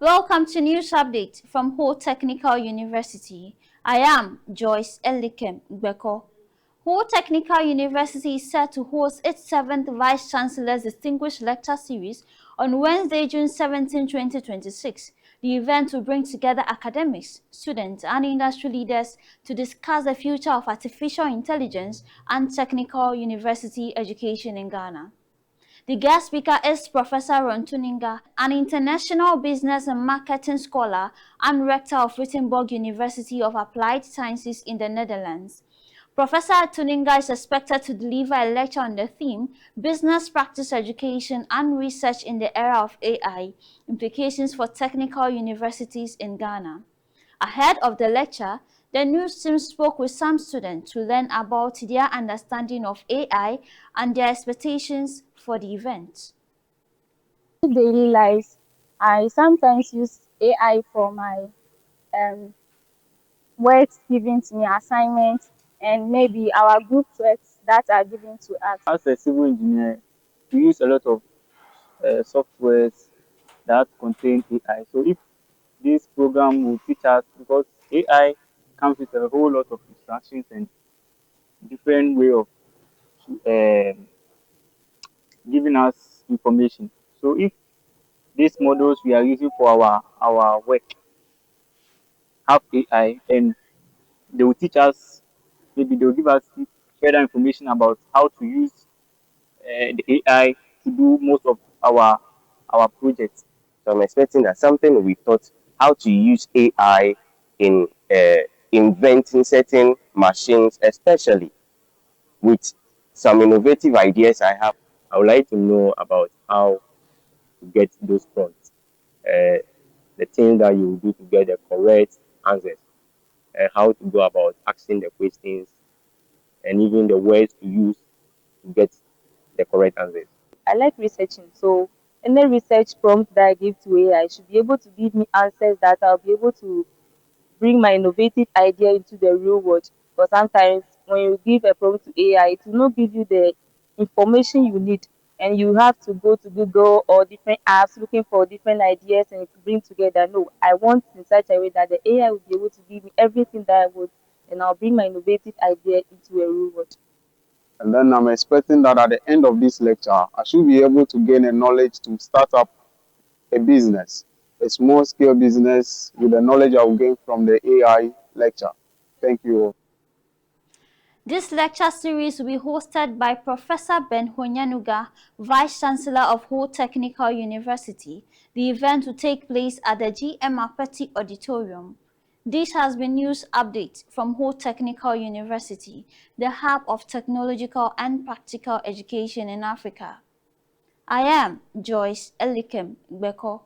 Welcome to News Update from Ho Technical University. I am Joyce Elikem Gbeko. Ho Technical University is set to host its 7th Vice-Chancellor's Distinguished Lecture Series on Wednesday, June 17, 2026. The event will bring together academics, students, and industry leaders to discuss the future of artificial intelligence and technical university education in Ghana. The guest speaker is Professor Ron Tuninga, an international business and marketing scholar and rector of Wittenberg University of Applied Sciences in the Netherlands. Professor Tuninga is expected to deliver a lecture on the theme Business Practice Education and Research in the Era of AI, Implications for Technical Universities in Ghana. Ahead of the lecture, the news team spoke with some students to learn about their understanding of AI and their expectations for the event. Daily life, I sometimes use AI for my um, works given to me, assignments, and maybe our group works that are given to us. As a civil engineer, we use a lot of softwares that contain AI. So if this program will teach us, because AI comes with a whole lot of instructions and different way of um giving us information. So if these models we are using for our work have AI, and they will teach us, maybe they will give us further information about how to use the AI to do most of our projects. So I'm expecting that something we taught how to use AI in inventing certain machines, especially with some innovative ideas I have. I would like to know about how to get those prompts, the things that you do to get the correct answers, and how to go about asking the questions, and even the words to use to get the correct answers. I like researching, so any research prompt that I give to AI should be able to give me answers that I'll be able to bring my innovative idea into the real world. Because sometimes when you give a prompt to AI, it will not give you the information you need, and you have to go to Google or different apps looking for different ideas and bring together. No, I want in such a way that the AI will be able to give me everything that I would, and I'll bring my innovative idea into a real world. And then I'm expecting that at the end of this lecture, I should be able to gain a knowledge to start up a business, a small scale business with the knowledge I will gain from the AI lecture. Thank you. This lecture series will be hosted by Professor Ben Honyanuga, Vice-Chancellor of Ho Technical University. The event will take place at the G.M. Apeti Auditorium. This has been News Update from Ho Technical University, the hub of technological and practical education in Africa. I am Joyce Elikem Gbeko.